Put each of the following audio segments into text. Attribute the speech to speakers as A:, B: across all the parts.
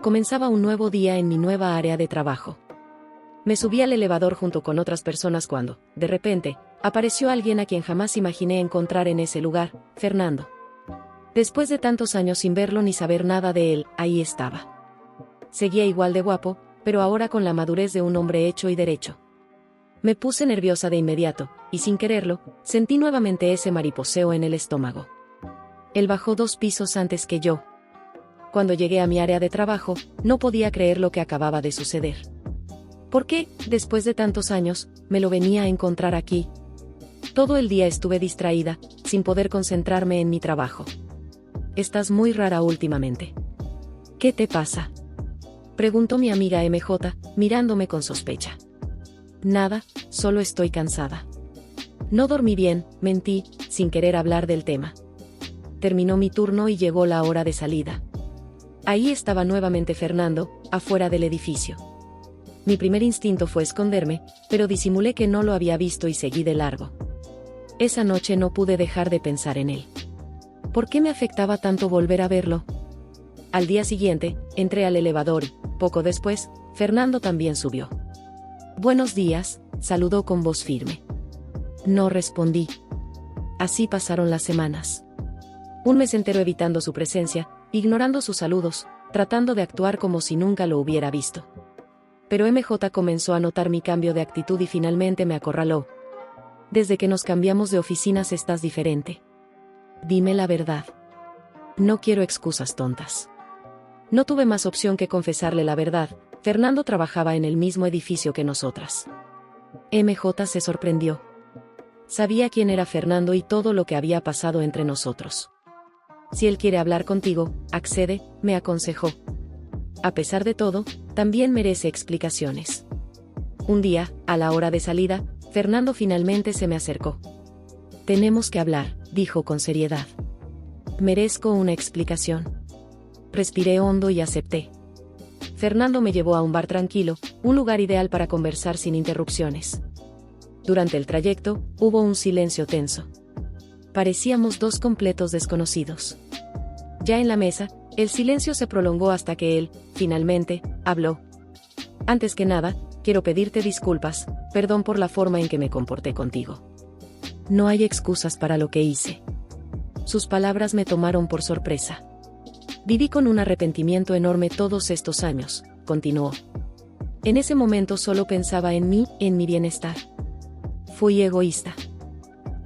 A: Comenzaba un nuevo día en mi nueva área de trabajo. Me subí al elevador junto con otras personas cuando, de repente, apareció alguien a quien jamás imaginé encontrar en ese lugar, Fernando. Después de tantos años sin verlo ni saber nada de él, ahí estaba. Seguía igual de guapo, pero ahora con la madurez de un hombre hecho y derecho. Me puse nerviosa de inmediato, y sin quererlo, sentí nuevamente ese mariposeo en el estómago. Él bajó 2 pisos antes que yo. Cuando llegué a mi área de trabajo, no podía creer lo que acababa de suceder. ¿Por qué, después de tantos años, me lo venía a encontrar aquí? Todo el día estuve distraída, sin poder concentrarme en mi trabajo. Estás muy rara últimamente. ¿Qué te pasa?, preguntó mi amiga MJ, mirándome con sospecha. Nada, solo estoy cansada. No dormí bien, mentí, sin querer hablar del tema. Terminó mi turno y llegó la hora de salida. Ahí estaba nuevamente Fernando, afuera del edificio. Mi primer instinto fue esconderme, pero disimulé que no lo había visto y seguí de largo. Esa noche no pude dejar de pensar en él. ¿Por qué me afectaba tanto volver a verlo? Al día siguiente, entré al elevador y, poco después, Fernando también subió. Buenos días, saludó con voz firme. No respondí. Así pasaron las semanas. Un mes entero evitando su presencia, ignorando sus saludos, tratando de actuar como si nunca lo hubiera visto. Pero MJ comenzó a notar mi cambio de actitud y finalmente me acorraló. Desde que nos cambiamos de oficinas estás diferente. Dime la verdad. No quiero excusas tontas. No tuve más opción que confesarle la verdad. Fernando trabajaba en el mismo edificio que nosotras. MJ se sorprendió. Sabía quién era Fernando y todo lo que había pasado entre nosotros. Si él quiere hablar contigo, accede, me aconsejó. A pesar de todo, también merece explicaciones. Un día, a la hora de salida, Fernando finalmente se me acercó. Tenemos que hablar, dijo con seriedad. Merezco una explicación. Respiré hondo y acepté. Fernando me llevó a un bar tranquilo, un lugar ideal para conversar sin interrupciones. Durante el trayecto, hubo un silencio tenso. Parecíamos 2 completos desconocidos. Ya en la mesa, el silencio se prolongó hasta que él, finalmente, habló. Antes que nada, quiero pedirte disculpas, perdón por la forma en que me comporté contigo. No hay excusas para lo que hice. Sus palabras me tomaron por sorpresa. Viví con un arrepentimiento enorme todos estos años, continuó. En ese momento solo pensaba en mí, en mi bienestar. Fui egoísta.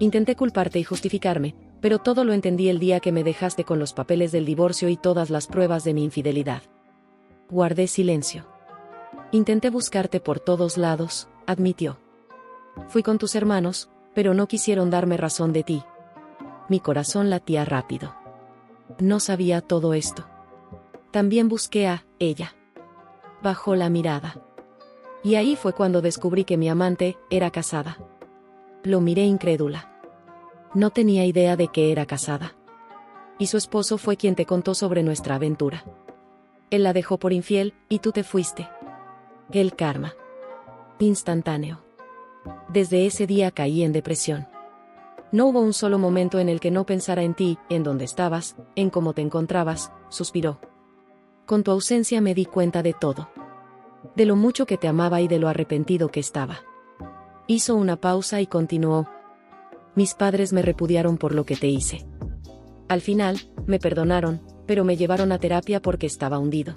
A: Intenté culparte y justificarme, pero todo lo entendí el día que me dejaste con los papeles del divorcio y todas las pruebas de mi infidelidad. Guardé silencio. Intenté buscarte por todos lados, admitió. Fui con tus hermanos, pero no quisieron darme razón de ti. Mi corazón latía rápido. No sabía todo esto. También busqué a ella. Bajó la mirada. Y ahí fue cuando descubrí que mi amante era casada. Lo miré incrédula. No tenía idea de que era casada. Y su esposo fue quien te contó sobre nuestra aventura. Él la dejó por infiel, y tú te fuiste. El karma. Instantáneo. Desde ese día caí en depresión. No hubo un solo momento en el que no pensara en ti, en dónde estabas, en cómo te encontrabas, suspiró. Con tu ausencia me di cuenta de todo. De lo mucho que te amaba y de lo arrepentido que estaba. Hizo una pausa y continuó. Mis padres me repudiaron por lo que te hice. Al final, me perdonaron, pero me llevaron a terapia porque estaba hundido.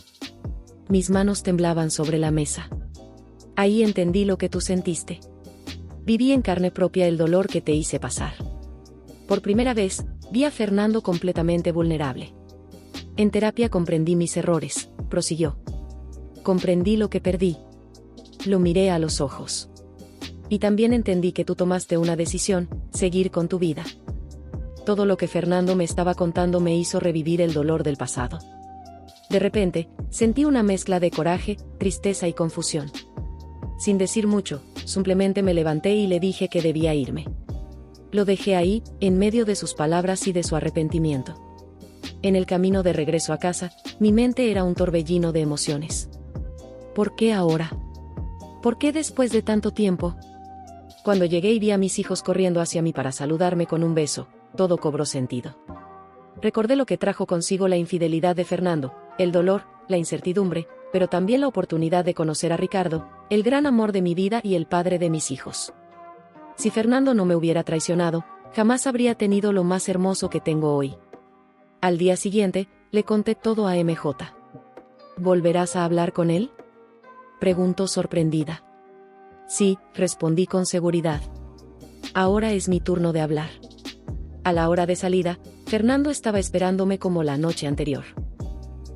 A: Mis manos temblaban sobre la mesa. Ahí entendí lo que tú sentiste. Viví en carne propia el dolor que te hice pasar. Por primera vez, vi a Fernando completamente vulnerable. En terapia comprendí mis errores, prosiguió. Comprendí lo que perdí. Lo miré a los ojos. Y también entendí que tú tomaste una decisión, seguir con tu vida. Todo lo que Fernando me estaba contando me hizo revivir el dolor del pasado. De repente, sentí una mezcla de coraje, tristeza y confusión. Sin decir mucho, simplemente me levanté y le dije que debía irme. Lo dejé ahí, en medio de sus palabras y de su arrepentimiento. En el camino de regreso a casa, mi mente era un torbellino de emociones. ¿Por qué ahora? ¿Por qué después de tanto tiempo? Cuando llegué y vi a mis hijos corriendo hacia mí para saludarme con un beso, todo cobró sentido. Recordé lo que trajo consigo la infidelidad de Fernando, el dolor, la incertidumbre, pero también la oportunidad de conocer a Ricardo, el gran amor de mi vida y el padre de mis hijos. Si Fernando no me hubiera traicionado, jamás habría tenido lo más hermoso que tengo hoy. Al día siguiente, le conté todo a MJ. ¿Volverás a hablar con él?, preguntó sorprendida. Sí, respondí con seguridad. Ahora es mi turno de hablar. A la hora de salida, Fernando estaba esperándome como la noche anterior.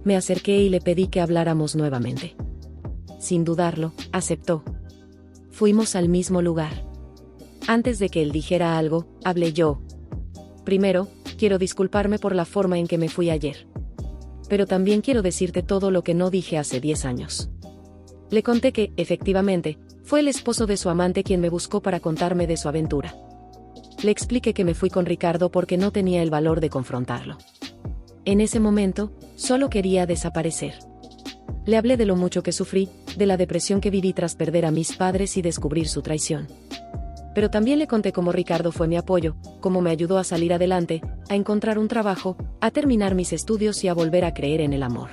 A: Me acerqué y le pedí que habláramos nuevamente. Sin dudarlo, aceptó. Fuimos al mismo lugar. Antes de que él dijera algo, hablé yo. Primero, quiero disculparme por la forma en que me fui ayer. Pero también quiero decirte todo lo que no dije hace 10 años. Le conté que, efectivamente, fue el esposo de su amante quien me buscó para contarme de su aventura. Le expliqué que me fui con Ricardo porque no tenía el valor de confrontarlo. En ese momento, solo quería desaparecer. Le hablé de lo mucho que sufrí, de la depresión que viví tras perder a mis padres y descubrir su traición. Pero también le conté cómo Ricardo fue mi apoyo, cómo me ayudó a salir adelante, a encontrar un trabajo, a terminar mis estudios y a volver a creer en el amor.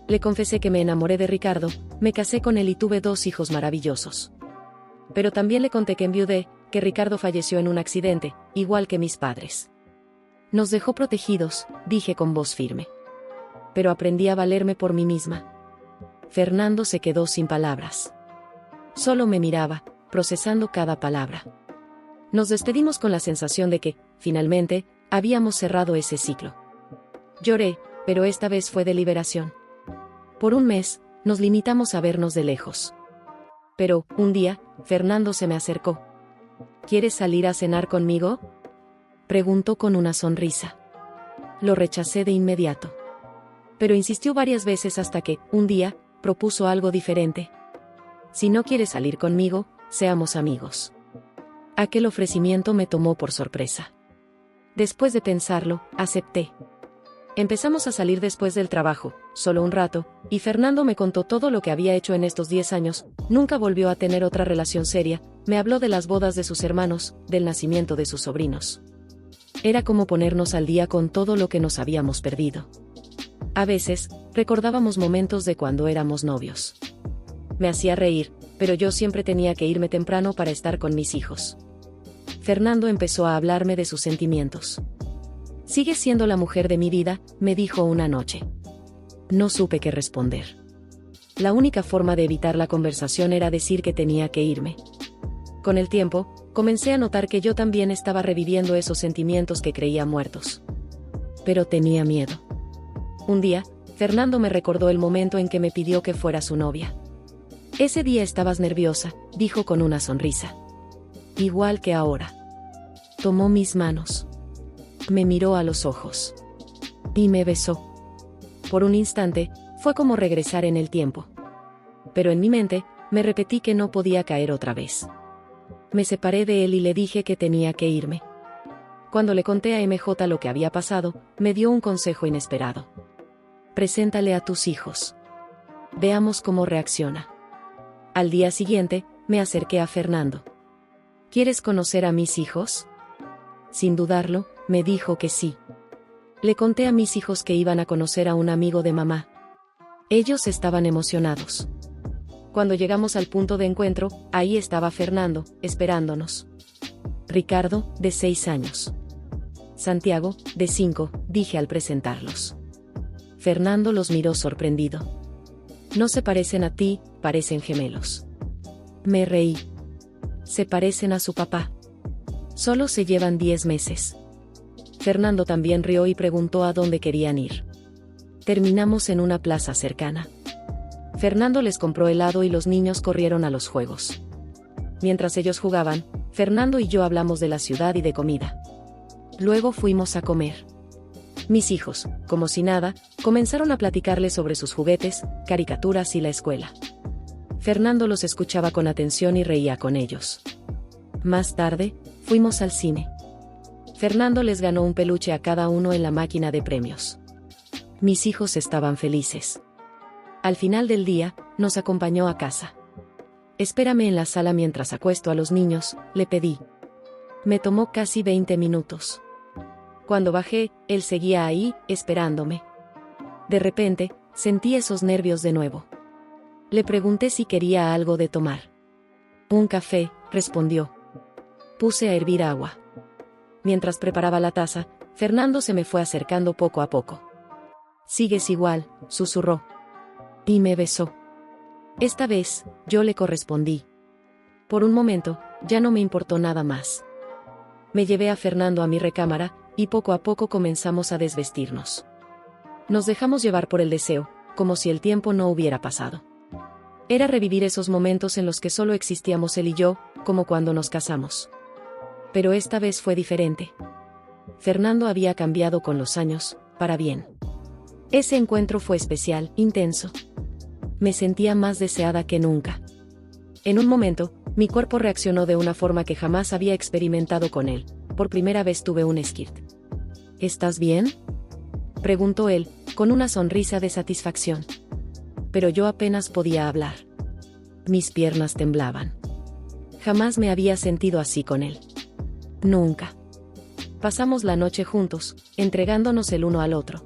A: Le confesé que me enamoré de Ricardo, me casé con él y tuve 2 hijos maravillosos. Pero también le conté que enviudé, que Ricardo falleció en un accidente, igual que mis padres. Nos dejó protegidos, dije con voz firme. Pero aprendí a valerme por mí misma. Fernando se quedó sin palabras. Solo me miraba, procesando cada palabra. Nos despedimos con la sensación de que, finalmente, habíamos cerrado ese ciclo. Lloré, pero esta vez fue de liberación. Por un mes, nos limitamos a vernos de lejos. Pero, un día, Fernando se me acercó. ¿Quieres salir a cenar conmigo?, preguntó con una sonrisa. Lo rechacé de inmediato. Pero insistió varias veces hasta que, un día, propuso algo diferente. Si no quieres salir conmigo, seamos amigos. Aquel ofrecimiento me tomó por sorpresa. Después de pensarlo, acepté. Empezamos a salir después del trabajo, solo un rato, y Fernando me contó todo lo que había hecho en estos 10 años, nunca volvió a tener otra relación seria, me habló de las bodas de sus hermanos, del nacimiento de sus sobrinos. Era como ponernos al día con todo lo que nos habíamos perdido. A veces, recordábamos momentos de cuando éramos novios. Me hacía reír, pero yo siempre tenía que irme temprano para estar con mis hijos. Fernando empezó a hablarme de sus sentimientos. «Sigues siendo la mujer de mi vida», me dijo una noche. No supe qué responder. La única forma de evitar la conversación era decir que tenía que irme. Con el tiempo, comencé a notar que yo también estaba reviviendo esos sentimientos que creía muertos. Pero tenía miedo. Un día, Fernando me recordó el momento en que me pidió que fuera su novia. «Ese día estabas nerviosa», dijo con una sonrisa. «Igual que ahora». Tomó mis manos. Me miró a los ojos. Y me besó. Por un instante, fue como regresar en el tiempo. Pero en mi mente, me repetí que no podía caer otra vez. Me separé de él y le dije que tenía que irme. Cuando le conté a MJ lo que había pasado, me dio un consejo inesperado. «Preséntale a tus hijos. Veamos cómo reacciona». Al día siguiente, me acerqué a Fernando. «¿Quieres conocer a mis hijos?». Sin dudarlo, me dijo que sí. Le conté a mis hijos que iban a conocer a un amigo de mamá. Ellos estaban emocionados. Cuando llegamos al punto de encuentro, ahí estaba Fernando, esperándonos. Ricardo, de 6 años. Santiago, de 5, dije al presentarlos. Fernando los miró sorprendido. «No se parecen a ti, parecen gemelos». Me reí. «Se parecen a su papá. Solo se llevan 10 meses». Fernando también rió y preguntó a dónde querían ir. Terminamos en una plaza cercana. Fernando les compró helado y los niños corrieron a los juegos. Mientras ellos jugaban, Fernando y yo hablamos de la ciudad y de comida. Luego fuimos a comer. Mis hijos, como si nada, comenzaron a platicarle sobre sus juguetes, caricaturas y la escuela. Fernando los escuchaba con atención y reía con ellos. Más tarde, fuimos al cine. Fernando les ganó un peluche a cada uno en la máquina de premios. Mis hijos estaban felices. Al final del día, nos acompañó a casa. «Espérame en la sala mientras acuesto a los niños», le pedí. Me tomó casi 20 minutos. Cuando bajé, él seguía ahí, esperándome. De repente, Sentí esos nervios de nuevo. Le pregunté si quería algo de tomar. Un café, respondió. Puse a hervir agua. Mientras preparaba la taza, Fernando se me fue acercando poco a poco. «Sigues igual», susurró. Y me besó. Esta vez, yo le correspondí. Por un momento, ya no me importó nada más. Me llevé a Fernando a mi recámara, y poco a poco comenzamos a desvestirnos. Nos dejamos llevar por el deseo, como si el tiempo no hubiera pasado. Era revivir esos momentos en los que solo existíamos él y yo, como cuando nos casamos. Pero esta vez fue diferente. Fernando había cambiado con los años, para bien. Ese encuentro fue especial, intenso. Me sentía más deseada que nunca. En un momento, mi cuerpo reaccionó de una forma que jamás había experimentado con él. Por primera vez tuve un squirt. ¿Estás bien?, preguntó él, con una sonrisa de satisfacción. Pero yo apenas podía hablar. Mis piernas temblaban. Jamás me había sentido así con él. Nunca. Pasamos la noche juntos, entregándonos el uno al otro.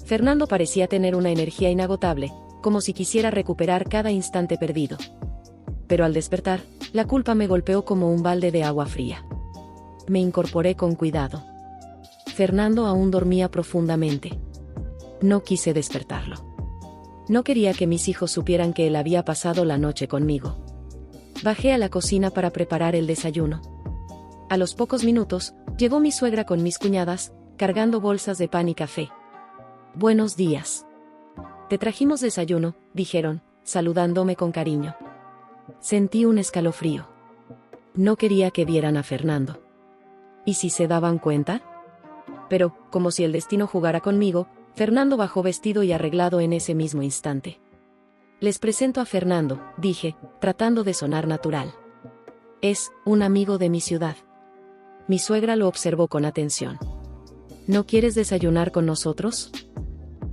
A: Fernando parecía tener una energía inagotable, como si quisiera recuperar cada instante perdido. Pero al despertar, la culpa me golpeó como un balde de agua fría. Me incorporé con cuidado. Fernando aún dormía profundamente. No quise despertarlo. No quería que mis hijos supieran que él había pasado la noche conmigo. Bajé a la cocina para preparar el desayuno. A los pocos minutos, llegó mi suegra con mis cuñadas, cargando bolsas de pan y café. «Buenos días. Te trajimos desayuno», dijeron, saludándome con cariño. Sentí un escalofrío. No quería que vieran a Fernando. ¿Y si se daban cuenta? Pero, como si el destino jugara conmigo, Fernando bajó vestido y arreglado en ese mismo instante. «Les presento a Fernando», dije, tratando de sonar natural. «Es un amigo de mi ciudad». Mi suegra lo observó con atención. «¿No quieres desayunar con nosotros?».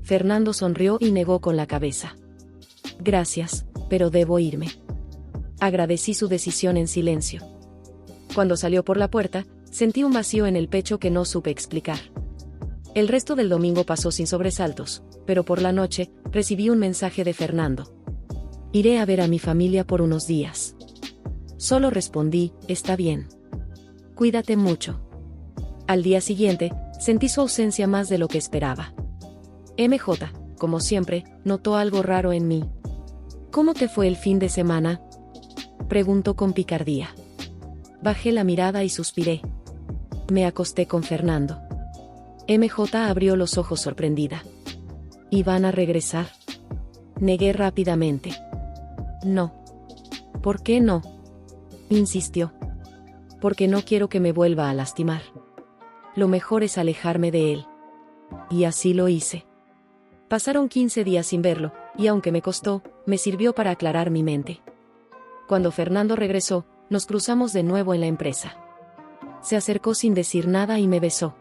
A: Fernando sonrió y negó con la cabeza. «Gracias, pero debo irme». Agradecí su decisión en silencio. Cuando salió por la puerta, sentí un vacío en el pecho que no supe explicar. El resto del domingo pasó sin sobresaltos, pero por la noche, recibí un mensaje de Fernando. «Iré a ver a mi familia por unos días». Solo respondí, «Está bien. Cuídate mucho». Al día siguiente, sentí su ausencia más de lo que esperaba. MJ, como siempre, notó algo raro en mí. «¿Cómo te fue el fin de semana?», preguntó con picardía. Bajé la mirada y suspiré. Me acosté con Fernando. MJ abrió los ojos sorprendida. «¿Y van a regresar?». Negué rápidamente. «No». «¿Por qué no?», insistió. «Porque no quiero que me vuelva a lastimar. Lo mejor es alejarme de él». Y así lo hice. Pasaron 15 días sin verlo, y aunque me costó, me sirvió para aclarar mi mente. Cuando Fernando regresó, nos cruzamos de nuevo en la empresa. Se acercó sin decir nada y me besó.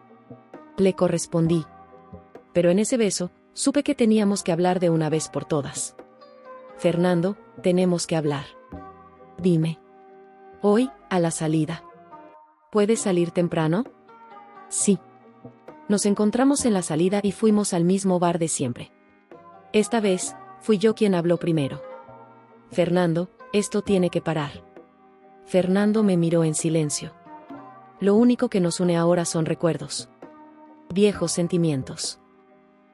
A: Le correspondí. Pero en ese beso, supe que teníamos que hablar de una vez por todas. «Fernando, tenemos que hablar». «Dime». «Hoy, a la salida». «¿Puedes salir temprano?». «Sí». Nos encontramos en la salida y fuimos al mismo bar de siempre. Esta vez, fui yo quien habló primero. «Fernando, esto tiene que parar». Fernando me miró en silencio. Lo único que nos une ahora son recuerdos. Viejos sentimientos.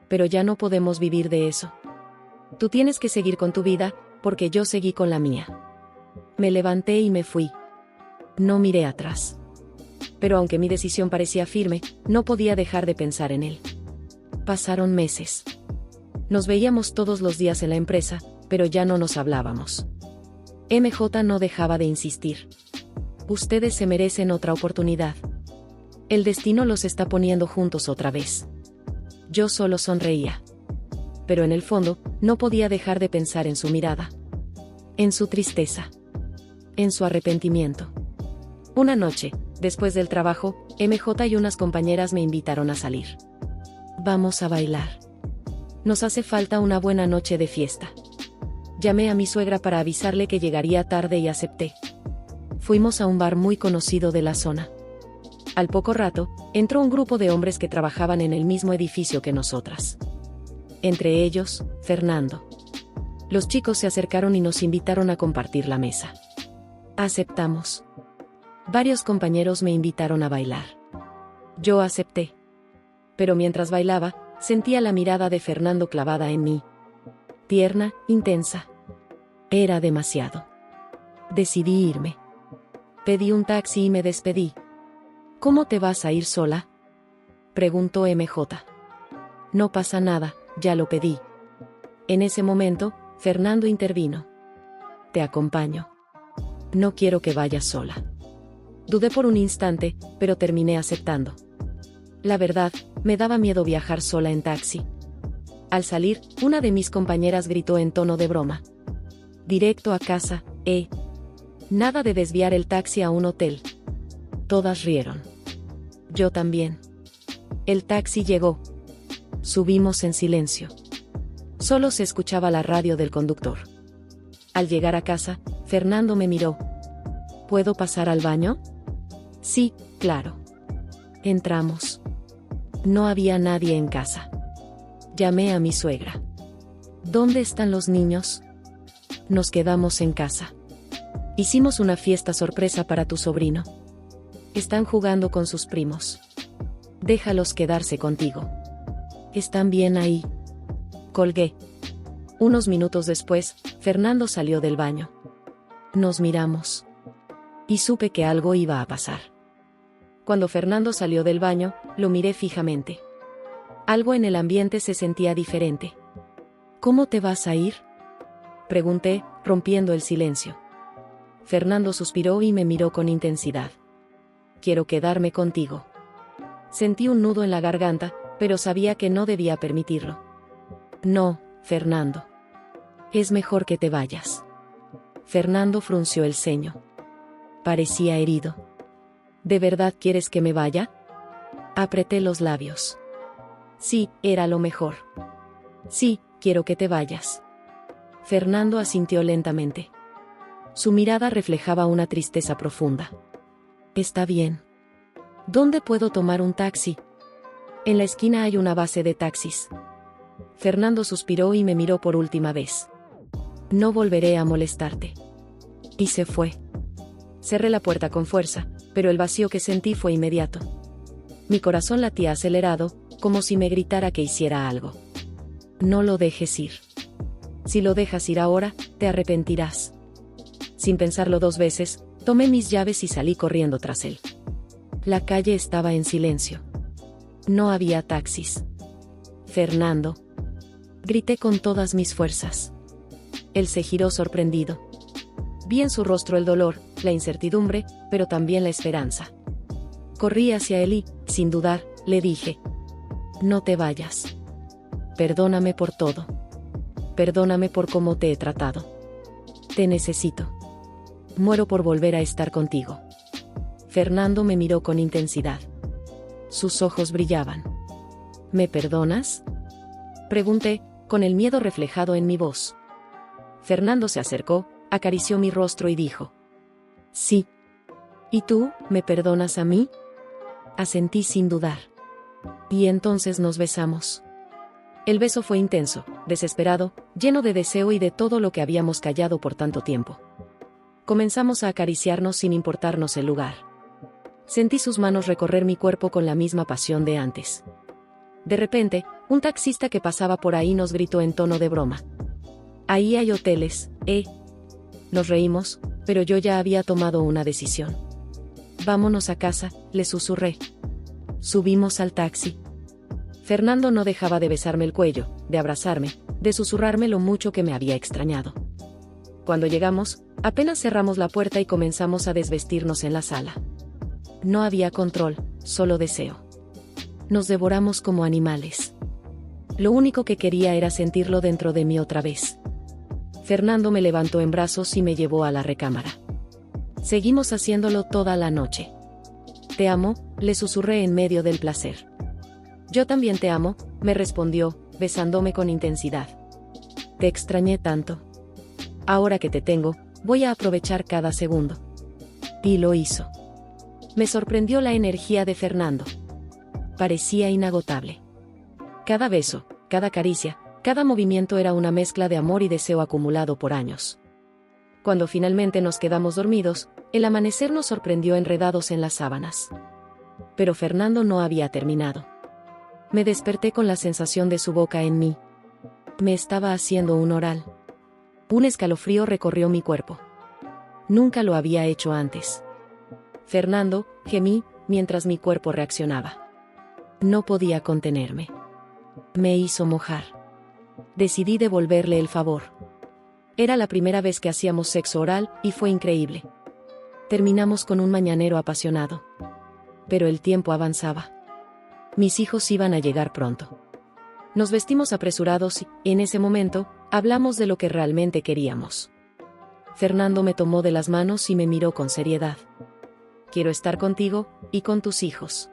A: Pero ya no podemos vivir de eso. Tú tienes que seguir con tu vida, porque yo seguí con la mía. Me levanté y me fui. No miré atrás. Pero aunque mi decisión parecía firme, no podía dejar de pensar en él. Pasaron meses. Nos veíamos todos los días en la empresa, pero ya no nos hablábamos. MJ no dejaba de insistir. «Ustedes se merecen otra oportunidad. El destino los está poniendo juntos otra vez». Yo solo sonreía. Pero en el fondo, no podía dejar de pensar en su mirada. En su tristeza. En su arrepentimiento. Una noche, después del trabajo, MJ y unas compañeras me invitaron a salir. «Vamos a bailar. Nos hace falta una buena noche de fiesta». Llamé a mi suegra para avisarle que llegaría tarde y acepté. Fuimos a un bar muy conocido de la zona. Al poco rato, entró un grupo de hombres que trabajaban en el mismo edificio que nosotras. Entre ellos, Fernando. Los chicos se acercaron y nos invitaron a compartir la mesa. Aceptamos. Varios compañeros me invitaron a bailar. Yo acepté. Pero mientras bailaba, sentía la mirada de Fernando clavada en mí. Tierna, intensa. Era demasiado. Decidí irme. Pedí un taxi y me despedí. ¿Cómo te vas a ir sola?, preguntó MJ. No pasa nada, ya lo pedí. En ese momento, Fernando intervino. Te acompaño. No quiero que vayas sola. Dudé por un instante, pero terminé aceptando. La verdad, me daba miedo viajar sola en taxi. Al salir, una de mis compañeras gritó en tono de broma. Directo a casa, Nada de desviar el taxi a un hotel. Todas rieron. Yo también. El taxi llegó. Subimos en silencio. Solo se escuchaba la radio del conductor. Al llegar a casa, Fernando me miró. ¿Puedo pasar al baño? Sí, claro. Entramos. No había nadie en casa. Llamé a mi suegra. ¿Dónde están los niños? Nos quedamos en casa. Hicimos una fiesta sorpresa para tu sobrino. Están jugando con sus primos. Déjalos quedarse contigo. ¿Están bien ahí? Colgué. Unos minutos después, Fernando salió del baño. Nos miramos. Y supe que algo iba a pasar. Cuando Fernando salió del baño, lo miré fijamente. Algo en el ambiente se sentía diferente. ¿Cómo te vas a ir?, pregunté, rompiendo el silencio. Fernando suspiró y me miró con intensidad. Quiero quedarme contigo. Sentí un nudo en la garganta, pero sabía que no debía permitirlo. No, Fernando. Es mejor que te vayas. Fernando frunció el ceño. Parecía herido. ¿De verdad quieres que me vaya?, apreté los labios. Sí, era lo mejor. Sí, quiero que te vayas. Fernando asintió lentamente. Su mirada reflejaba una tristeza profunda. Está bien. ¿Dónde puedo tomar un taxi? En la esquina hay una base de taxis. Fernando suspiró y me miró por última vez. No volveré a molestarte. Y se fue. Cerré la puerta con fuerza, pero el vacío que sentí fue inmediato. Mi corazón latía acelerado, como si me gritara que hiciera algo. No lo dejes ir. Si lo dejas ir ahora, te arrepentirás. Sin pensarlo dos veces, tomé mis llaves y salí corriendo tras él. La calle estaba en silencio. No había taxis. Fernando. Grité con todas mis fuerzas. Él se giró sorprendido. Vi en su rostro el dolor, la incertidumbre, pero también la esperanza. Corrí hacia él y, sin dudar, le dije: no te vayas. Perdóname por todo. Perdóname por cómo te he tratado. Te necesito. Muero por volver a estar contigo. Fernando me miró con intensidad. Sus ojos brillaban. ¿Me perdonas?, pregunté, con el miedo reflejado en mi voz. Fernando se acercó, acarició mi rostro y dijo: sí. ¿Y tú, me perdonas a mí?, asentí sin dudar. Y entonces nos besamos. El beso fue intenso, desesperado, lleno de deseo y de todo lo que habíamos callado por tanto tiempo. Comenzamos a acariciarnos sin importarnos el lugar. Sentí sus manos recorrer mi cuerpo con la misma pasión de antes. De repente, un taxista que pasaba por ahí nos gritó en tono de broma: ahí hay hoteles, ¿eh? Nos reímos, pero yo ya había tomado una decisión. Vámonos a casa, le susurré. Subimos al taxi. Fernando no dejaba de besarme el cuello, de abrazarme, de susurrarme lo mucho que me había extrañado. Cuando llegamos, apenas cerramos la puerta y comenzamos a desvestirnos en la sala. No había control, solo deseo. Nos devoramos como animales. Lo único que quería era sentirlo dentro de mí otra vez. Fernando me levantó en brazos y me llevó a la recámara. Seguimos haciéndolo toda la noche. Te amo, le susurré en medio del placer. Yo también te amo, me respondió, besándome con intensidad. Te extrañé tanto. Ahora que te tengo, voy a aprovechar cada segundo. Y lo hizo. Me sorprendió la energía de Fernando. Parecía inagotable. Cada beso, cada caricia, Cada movimiento era una mezcla de amor y deseo acumulado por años. Cuando finalmente nos quedamos dormidos, el amanecer nos sorprendió enredados en las sábanas. Pero Fernando no había terminado. Me desperté con la sensación de su boca en mí. Me estaba haciendo un oral. Un escalofrío recorrió mi cuerpo. Nunca lo había hecho antes. Fernando, gemí, mientras mi cuerpo reaccionaba. No podía contenerme. Me hizo mojar. Decidí devolverle el favor. Era la primera vez que hacíamos sexo oral, y fue increíble. Terminamos con un mañanero apasionado. Pero el tiempo avanzaba. Mis hijos iban a llegar pronto. Nos vestimos apresurados y, en ese momento, hablamos de lo que realmente queríamos. Fernando me tomó de las manos y me miró con seriedad. Quiero estar contigo, y con tus hijos.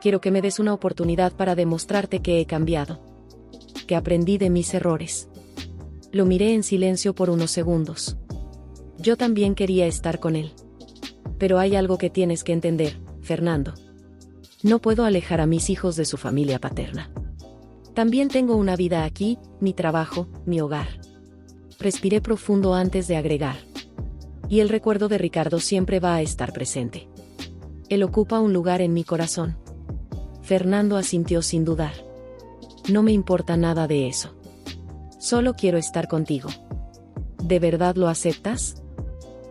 A: Quiero que me des una oportunidad para demostrarte que he cambiado. Que aprendí de mis errores. Lo miré en silencio por unos segundos. Yo también quería estar con él. Pero hay algo que tienes que entender, Fernando. No puedo alejar a mis hijos de su familia paterna. También tengo una vida aquí, mi trabajo, mi hogar. Respiré profundo antes de agregar. Y el recuerdo de Ricardo siempre va a estar presente. Él ocupa un lugar en mi corazón. Fernando asintió sin dudar. No me importa nada de eso. Solo quiero estar contigo. ¿De verdad lo aceptas?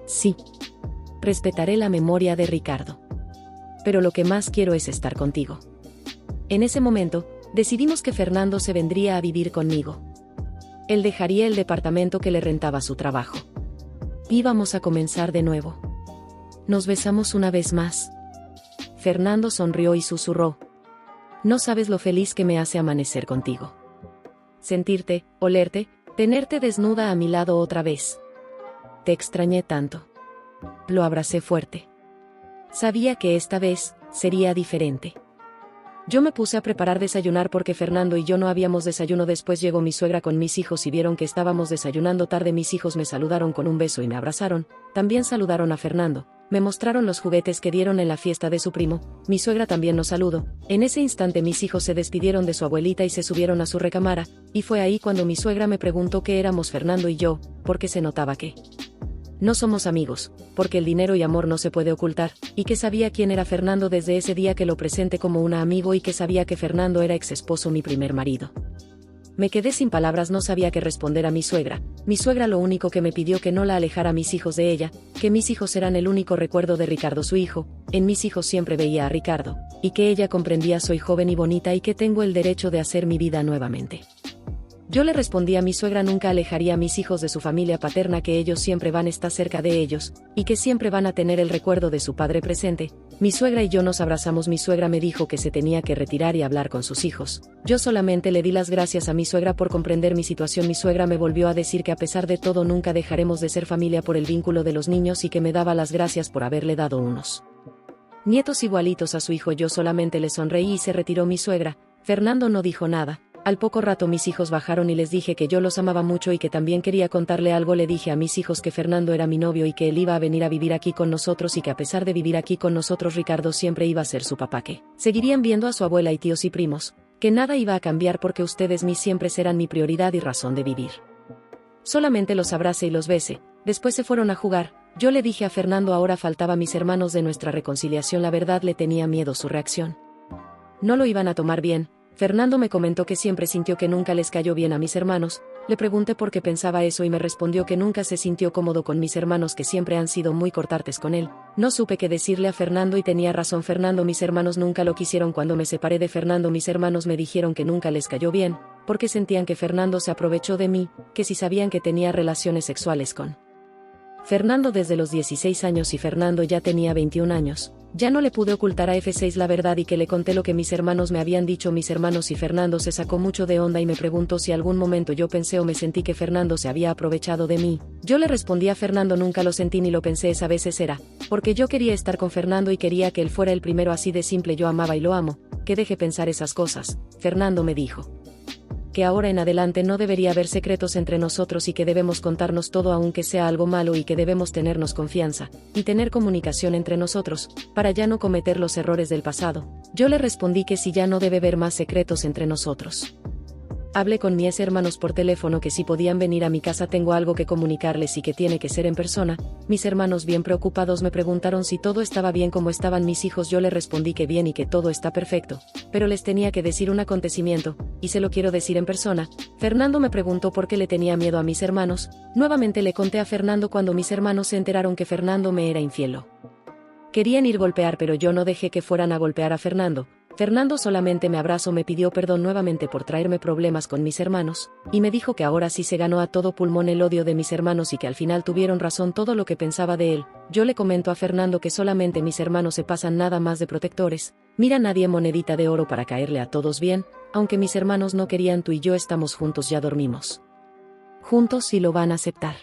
A: Sí. Respetaré la memoria de Ricardo. Pero lo que más quiero es estar contigo. En ese momento, decidimos que Fernando se vendría a vivir conmigo. Él dejaría el departamento que le rentaba su trabajo. Íbamos a comenzar de nuevo. Nos besamos una vez más. Fernando sonrió y susurró. No sabes lo feliz que me hace amanecer contigo. Sentirte, olerte, tenerte desnuda a mi lado otra vez. Te extrañé tanto. Lo abracé fuerte. Sabía que esta vez sería diferente. Yo me puse a preparar desayunar porque Fernando y yo no habíamos desayuno. Después llegó mi suegra con mis hijos y vieron que estábamos desayunando tarde. Mis hijos me saludaron con un beso y me abrazaron. También saludaron a Fernando. Me mostraron los juguetes que dieron en la fiesta de su primo. Mi suegra también nos saludó. En ese instante mis hijos se despidieron de su abuelita y se subieron a su recámara, y fue ahí cuando mi suegra me preguntó qué éramos Fernando y yo, porque se notaba que no somos amigos, porque el dinero y amor no se puede ocultar, y que sabía quién era Fernando desde ese día que lo presenté como un amigo y que sabía que Fernando era ex esposo, mi primer marido. Me quedé sin palabras, no sabía qué responder a mi suegra. Mi suegra lo único que me pidió que no la alejara a mis hijos de ella, que mis hijos eran el único recuerdo de Ricardo su hijo, en mis hijos siempre veía a Ricardo, y que ella comprendía soy joven y bonita y que tengo el derecho de hacer mi vida nuevamente. Yo le respondí a mi suegra nunca alejaría a mis hijos de su familia paterna, que ellos siempre van a estar cerca de ellos, y que siempre van a tener el recuerdo de su padre presente. Mi suegra y yo nos abrazamos. Mi suegra me dijo que se tenía que retirar y hablar con sus hijos. Yo solamente le di las gracias a mi suegra por comprender mi situación. Mi suegra me volvió a decir que a pesar de todo nunca dejaremos de ser familia por el vínculo de los niños y que me daba las gracias por haberle dado unos nietos igualitos a su hijo. Yo solamente le sonreí y se retiró mi suegra. Fernando no dijo nada. Al poco rato mis hijos bajaron y les dije que yo los amaba mucho y que también quería contarle algo. Le dije a mis hijos que Fernando era mi novio y que él iba a venir a vivir aquí con nosotros y que a pesar de vivir aquí con nosotros Ricardo siempre iba a ser su papá, que seguirían viendo a su abuela y tíos y primos, que nada iba a cambiar porque ustedes siempre serán mi prioridad y razón de vivir. Solamente los abracé y los besé. Después se fueron a jugar. Yo le dije a Fernando ahora faltaba mis hermanos de nuestra reconciliación. La verdad le tenía miedo su reacción. No lo iban a tomar bien. Fernando me comentó que siempre sintió que nunca les cayó bien a mis hermanos. Le pregunté por qué pensaba eso y me respondió que nunca se sintió cómodo con mis hermanos, que siempre han sido muy cortantes con él. No supe qué decirle a Fernando y tenía razón Fernando. Mis hermanos nunca lo quisieron. Cuando me separé de Fernando mis hermanos me dijeron que nunca les cayó bien, porque sentían que Fernando se aprovechó de mí, que si sabían que tenía relaciones sexuales con Fernando desde los 16 años y Fernando ya tenía 21 años. Ya no le pude ocultar a F6 la verdad y que le conté lo que mis hermanos me habían dicho. Mis hermanos y Fernando se sacó mucho de onda y me preguntó si algún momento yo pensé o me sentí que Fernando se había aprovechado de mí. Yo le respondí a Fernando nunca lo sentí ni lo pensé. Esa veces era porque yo quería estar con Fernando y quería que él fuera el primero, así de simple. Yo amaba y lo amo. Que deje pensar esas cosas. Fernando me dijo que ahora en adelante no debería haber secretos entre nosotros y que debemos contarnos todo aunque sea algo malo y que debemos tenernos confianza y tener comunicación entre nosotros, para ya no cometer los errores del pasado. Yo le respondí que si ya no debe haber más secretos entre nosotros. Hablé con mis hermanos por teléfono que si podían venir a mi casa, tengo algo que comunicarles y que tiene que ser en persona. Mis hermanos, bien preocupados, me preguntaron si todo estaba bien, cómo estaban mis hijos. Yo les respondí que bien y que todo está perfecto, pero les tenía que decir un acontecimiento, y se lo quiero decir en persona. Fernando me preguntó por qué le tenía miedo a mis hermanos. Nuevamente le conté a Fernando cuando mis hermanos se enteraron que Fernando me era infiel. Querían ir a golpear, pero yo no dejé que fueran a golpear a Fernando. Fernando solamente me abrazó, me pidió perdón nuevamente por traerme problemas con mis hermanos, y me dijo que ahora sí se ganó a todo pulmón el odio de mis hermanos y que al final tuvieron razón todo lo que pensaba de él. Yo le comento a Fernando que solamente mis hermanos se pasan nada más de protectores. Mira, nadie monedita de oro para caerle a todos bien, aunque mis hermanos no querían, tú y yo estamos juntos, ya dormimos juntos y lo van a aceptar.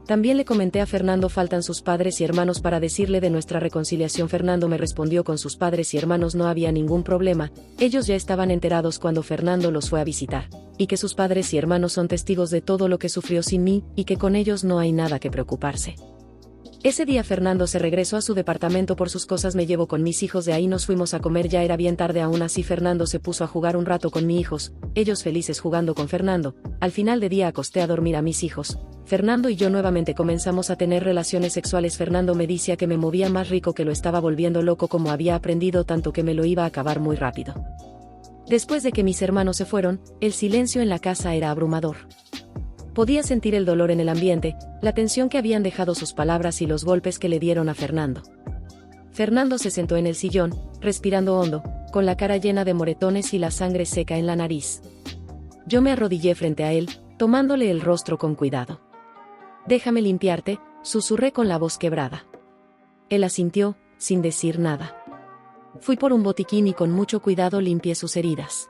A: También le comenté a Fernando, faltan sus padres y hermanos para decirle de nuestra reconciliación. Fernando me respondió con sus padres y hermanos no había ningún problema, ellos ya estaban enterados cuando Fernando los fue a visitar, y que sus padres y hermanos son testigos de todo lo que sufrió sin mí, y que con ellos no hay nada que preocuparse. Ese día Fernando se regresó a su departamento por sus cosas, me llevó con mis hijos, de ahí nos fuimos a comer, ya era bien tarde, aún así Fernando se puso a jugar un rato con mis hijos, ellos felices jugando con Fernando. Al final de día acosté a dormir a mis hijos. Fernando y yo nuevamente comenzamos a tener relaciones sexuales. Fernando me decía que me movía más rico, que lo estaba volviendo loco, como había aprendido tanto que me lo iba a acabar muy rápido. Después de que mis hermanos se fueron, el silencio en la casa era abrumador. Podía sentir el dolor en el ambiente, la tensión que habían dejado sus palabras y los golpes que le dieron a Fernando. Fernando se sentó en el sillón, respirando hondo, con la cara llena de moretones y la sangre seca en la nariz. Yo me arrodillé frente a él, tomándole el rostro con cuidado. «Déjame limpiarte», susurré con la voz quebrada. Él asintió, sin decir nada. Fui por un botiquín y con mucho cuidado limpié sus heridas.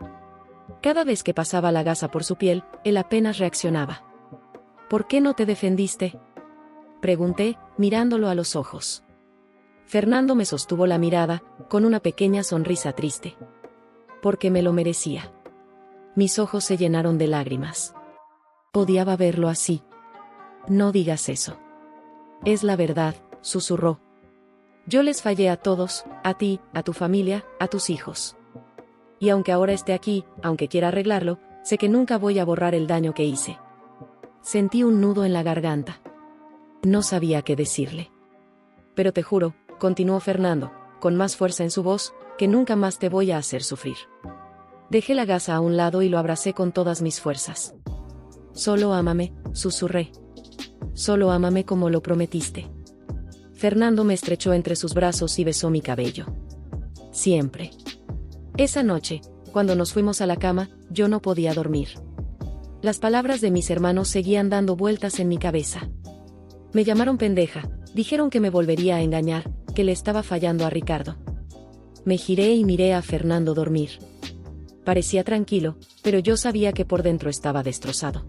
A: Cada vez que pasaba la gasa por su piel, él apenas reaccionaba. «¿Por qué no te defendiste?», pregunté, mirándolo a los ojos. Fernando me sostuvo la mirada, con una pequeña sonrisa triste. «Porque me lo merecía». Mis ojos se llenaron de lágrimas. Odiaba verlo así. «No digas eso. Es la verdad», susurró. «Yo les fallé a todos, a ti, a tu familia, a tus hijos. Y aunque ahora esté aquí, aunque quiera arreglarlo, sé que nunca voy a borrar el daño que hice». Sentí un nudo en la garganta. No sabía qué decirle. «Pero te juro», continuó Fernando, con más fuerza en su voz, «que nunca más te voy a hacer sufrir». Dejé la gasa a un lado y lo abracé con todas mis fuerzas. «Solo ámame», susurré. «Solo ámame como lo prometiste». Fernando me estrechó entre sus brazos y besó mi cabello. «Siempre». Esa noche, cuando nos fuimos a la cama, yo no podía dormir. Las palabras de mis hermanos seguían dando vueltas en mi cabeza. Me llamaron pendeja, dijeron que me volvería a engañar, que le estaba fallando a Ricardo. Me giré y miré a Fernando dormir. Parecía tranquilo, pero yo sabía que por dentro estaba destrozado.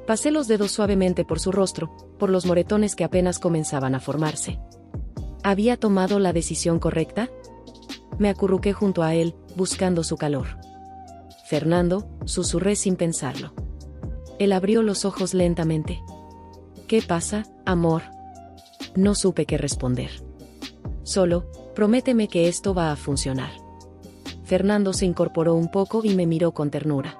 A: Pasé los dedos suavemente por su rostro, por los moretones que apenas comenzaban a formarse. ¿Había tomado la decisión correcta? Me acurruqué junto a él, buscando su calor. «Fernando», susurré sin pensarlo. Él abrió los ojos lentamente. «¿Qué pasa, amor?». No supe qué responder. «Solo, prométeme que esto va a funcionar». Fernando se incorporó un poco y me miró con ternura.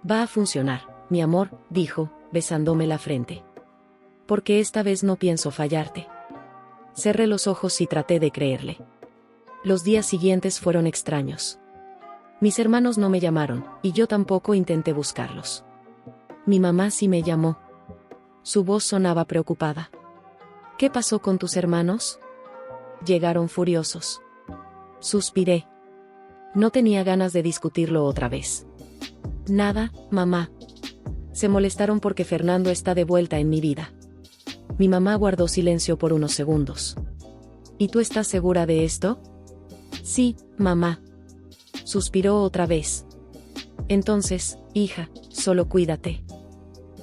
A: «Va a funcionar, mi amor», dijo, besándome la frente. «Porque esta vez no pienso fallarte». Cerré los ojos y traté de creerle. Los días siguientes fueron extraños. Mis hermanos no me llamaron, y yo tampoco intenté buscarlos. Mi mamá sí me llamó. Su voz sonaba preocupada. «¿Qué pasó con tus hermanos?». «Llegaron furiosos». Suspiré. No tenía ganas de discutirlo otra vez. «Nada, mamá. Se molestaron porque Fernando está de vuelta en mi vida». Mi mamá guardó silencio por unos segundos. «¿Y tú estás segura de esto?». «Sí, mamá». Suspiró otra vez. «Entonces, hija, solo cuídate.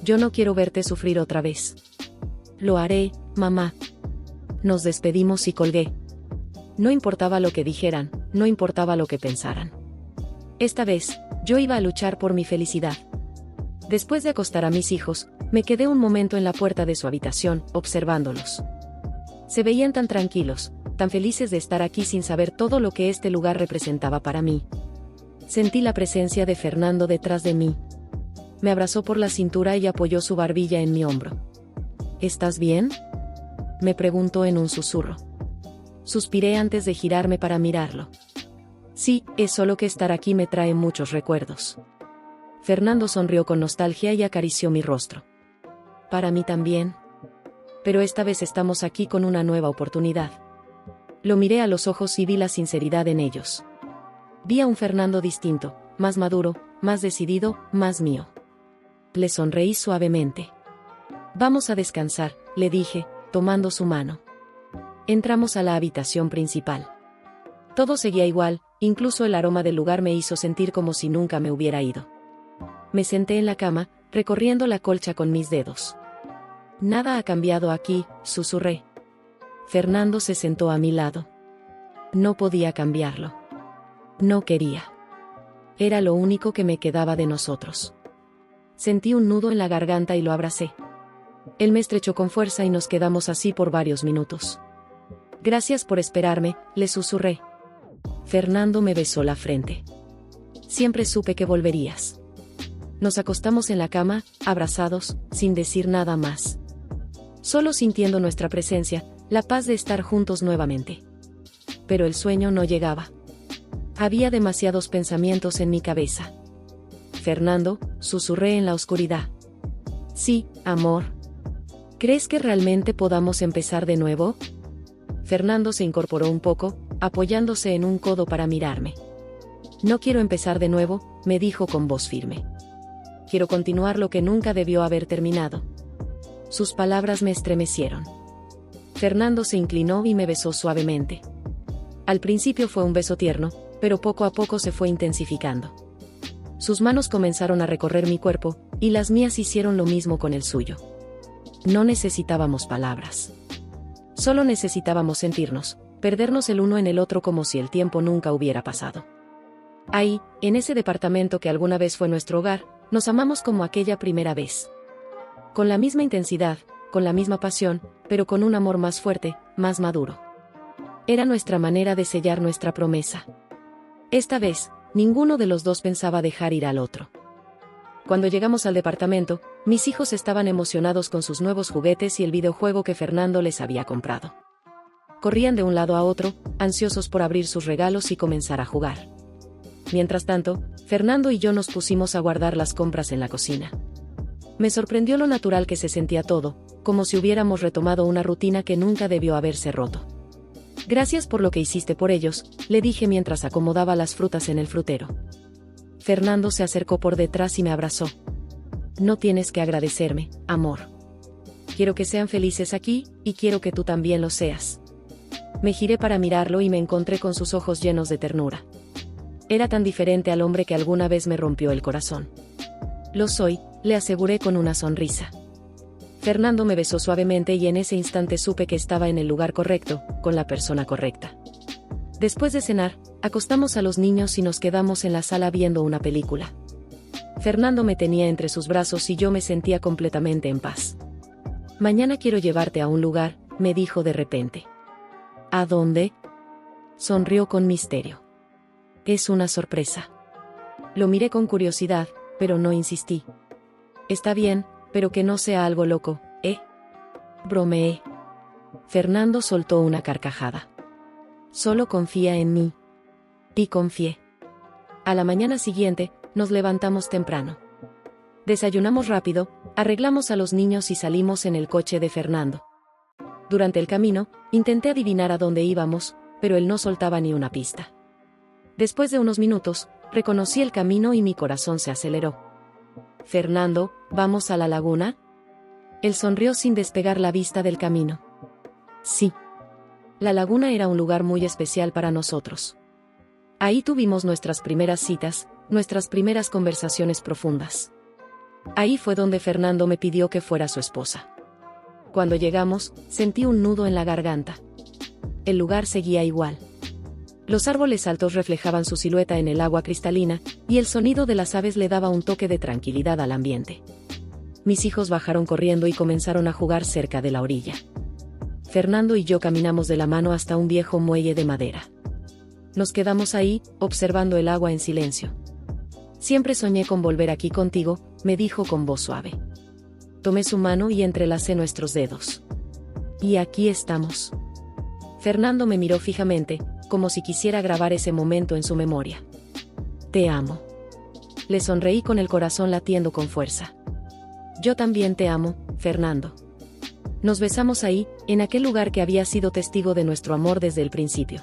A: Yo no quiero verte sufrir otra vez». «Lo haré, mamá». Nos despedimos y colgué. No importaba lo que dijeran, no importaba lo que pensaran. Esta vez, yo iba a luchar por mi felicidad. Después de acostar a mis hijos, me quedé un momento en la puerta de su habitación, observándolos. Se veían tan tranquilos, tan felices de estar aquí sin saber todo lo que este lugar representaba para mí. Sentí la presencia de Fernando detrás de mí. Me abrazó por la cintura y apoyó su barbilla en mi hombro. ¿Estás bien?, me preguntó en un susurro. Suspiré antes de girarme para mirarlo. Sí, es solo que estar aquí me trae muchos recuerdos. Fernando sonrió con nostalgia y acarició mi rostro. Para mí también. Pero esta vez estamos aquí con una nueva oportunidad. Lo miré a los ojos y vi la sinceridad en ellos. Vi a un Fernando distinto, más maduro, más decidido, más mío. Le sonreí suavemente. Vamos a descansar, le dije, tomando su mano. Entramos a la habitación principal. Todo seguía igual, incluso el aroma del lugar me hizo sentir como si nunca me hubiera ido. Me senté en la cama, recorriendo la colcha con mis dedos. Nada ha cambiado aquí, susurré. Fernando se sentó a mi lado. No podía cambiarlo. No quería. Era lo único que me quedaba de nosotros. Sentí un nudo en la garganta y lo abracé. Él me estrechó con fuerza y nos quedamos así por varios minutos. Gracias por esperarme, le susurré. Fernando me besó la frente. Siempre supe que volverías. Nos acostamos en la cama, abrazados, sin decir nada más. Solo sintiendo nuestra presencia, la paz de estar juntos nuevamente. Pero el sueño no llegaba. Había demasiados pensamientos en mi cabeza. Fernando, susurré en la oscuridad. Sí, amor. ¿Crees que realmente podamos empezar de nuevo? Fernando se incorporó un poco, apoyándose en un codo para mirarme. No quiero empezar de nuevo, me dijo con voz firme. Quiero continuar lo que nunca debió haber terminado. Sus palabras me estremecieron. Fernando se inclinó y me besó suavemente. Al principio fue un beso tierno, pero poco a poco se fue intensificando. Sus manos comenzaron a recorrer mi cuerpo, y las mías hicieron lo mismo con el suyo. No necesitábamos palabras. Solo necesitábamos sentirnos, perdernos el uno en el otro como si el tiempo nunca hubiera pasado. Ahí, en ese departamento que alguna vez fue nuestro hogar, nos amamos como aquella primera vez. Con la misma intensidad, con la misma pasión, pero con un amor más fuerte, más maduro. Era nuestra manera de sellar nuestra promesa. Esta vez, ninguno de los dos pensaba dejar ir al otro. Cuando llegamos al departamento, mis hijos estaban emocionados con sus nuevos juguetes y el videojuego que Fernando les había comprado. Corrían de un lado a otro, ansiosos por abrir sus regalos y comenzar a jugar. Mientras tanto, Fernando y yo nos pusimos a guardar las compras en la cocina. Me sorprendió lo natural que se sentía todo, como si hubiéramos retomado una rutina que nunca debió haberse roto. Gracias por lo que hiciste por ellos, le dije mientras acomodaba las frutas en el frutero. Fernando se acercó por detrás y me abrazó. No tienes que agradecerme, amor. Quiero que sean felices aquí, y quiero que tú también lo seas. Me giré para mirarlo y me encontré con sus ojos llenos de ternura. Era tan diferente al hombre que alguna vez me rompió el corazón. Lo soy, le aseguré con una sonrisa. Fernando me besó suavemente y en ese instante supe que estaba en el lugar correcto, con la persona correcta. Después de cenar, acostamos a los niños y nos quedamos en la sala viendo una película. Fernando me tenía entre sus brazos y yo me sentía completamente en paz. Mañana quiero llevarte a un lugar, me dijo de repente. ¿A dónde? Sonrió con misterio. Es una sorpresa. Lo miré con curiosidad, pero no insistí. Está bien, pero que no sea algo loco, ¿eh? Bromeé. Fernando soltó una carcajada. Solo confía en mí. Y confié. A la mañana siguiente, nos levantamos temprano. Desayunamos rápido, arreglamos a los niños y salimos en el coche de Fernando. Durante el camino, intenté adivinar a dónde íbamos, pero él no soltaba ni una pista. Después de unos minutos, reconocí el camino y mi corazón se aceleró. Fernando, ¿vamos a la laguna? Él sonrió sin despegar la vista del camino. Sí. La laguna era un lugar muy especial para nosotros. Ahí tuvimos nuestras primeras citas, nuestras primeras conversaciones profundas. Ahí fue donde Fernando me pidió que fuera su esposa. Cuando llegamos, sentí un nudo en la garganta. El lugar seguía igual. Los árboles altos reflejaban su silueta en el agua cristalina, y el sonido de las aves le daba un toque de tranquilidad al ambiente. Mis hijos bajaron corriendo y comenzaron a jugar cerca de la orilla. Fernando y yo caminamos de la mano hasta un viejo muelle de madera. Nos quedamos ahí, observando el agua en silencio. siempre soñé con volver aquí contigo, me dijo con voz suave. Tomé su mano y entrelacé nuestros dedos. Y aquí estamos. Fernando me miró fijamente, como si quisiera grabar ese momento en su memoria. Te amo. Le sonreí con el corazón latiendo con fuerza. Yo también te amo, Fernando. Nos besamos ahí, en aquel lugar que había sido testigo de nuestro amor desde el principio.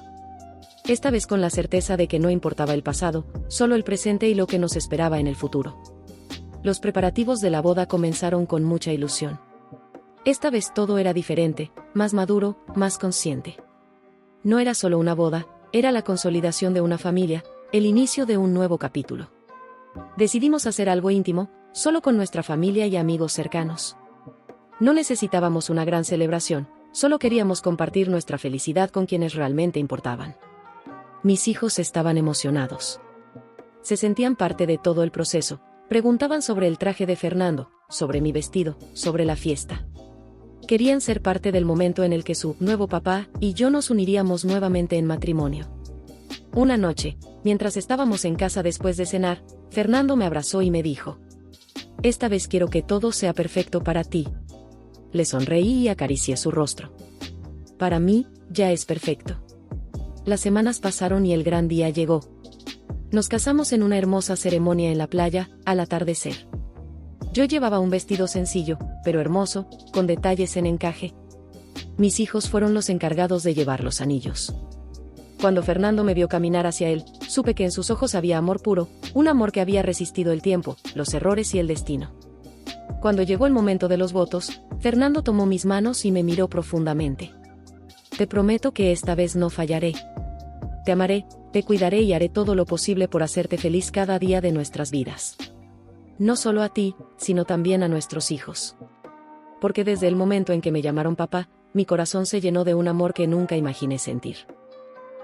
A: Esta vez con la certeza de que no importaba el pasado, solo el presente y lo que nos esperaba en el futuro. Los preparativos de la boda comenzaron con mucha ilusión. Esta vez todo era diferente, más maduro, más consciente. No era solo una boda, era la consolidación de una familia, el inicio de un nuevo capítulo. Decidimos hacer algo íntimo, solo con nuestra familia y amigos cercanos. No necesitábamos una gran celebración, solo queríamos compartir nuestra felicidad con quienes realmente importaban. Mis hijos estaban emocionados. Se sentían parte de todo el proceso, preguntaban sobre el traje de Fernando, sobre mi vestido, sobre la fiesta. Querían ser parte del momento en el que su nuevo papá y yo nos uniríamos nuevamente en matrimonio. Una noche, mientras estábamos en casa después de cenar, Fernando me abrazó y me dijo: esta vez quiero que todo sea perfecto para ti. Le sonreí y acaricié su rostro. Para mí, ya es perfecto. Las semanas pasaron y el gran día llegó. Nos casamos en una hermosa ceremonia en la playa, al atardecer. Yo llevaba un vestido sencillo, pero hermoso, con detalles en encaje. Mis hijos fueron los encargados de llevar los anillos. Cuando Fernando me vio caminar hacia él, supe que en sus ojos había amor puro, un amor que había resistido el tiempo, los errores y el destino. Cuando llegó el momento de los votos, Fernando tomó mis manos y me miró profundamente. Te prometo que esta vez no fallaré. Te amaré, te cuidaré y haré todo lo posible por hacerte feliz cada día de nuestras vidas. No solo a ti, sino también a nuestros hijos. Porque desde el momento en que me llamaron papá, mi corazón se llenó de un amor que nunca imaginé sentir.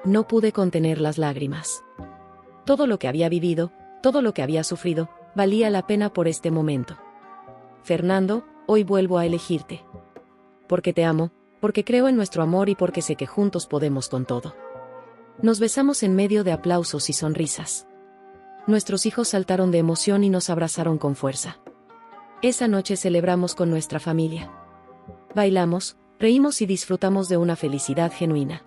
A: No pude contener las lágrimas. Todo lo que había vivido, todo lo que había sufrido, valía la pena por este momento. Fernando, hoy vuelvo a elegirte. Porque te amo, porque creo en nuestro amor y porque sé que juntos podemos con todo. Nos besamos en medio de aplausos y sonrisas. Nuestros hijos saltaron de emoción y nos abrazaron con fuerza. Esa noche celebramos con nuestra familia. Bailamos, reímos y disfrutamos de una felicidad genuina.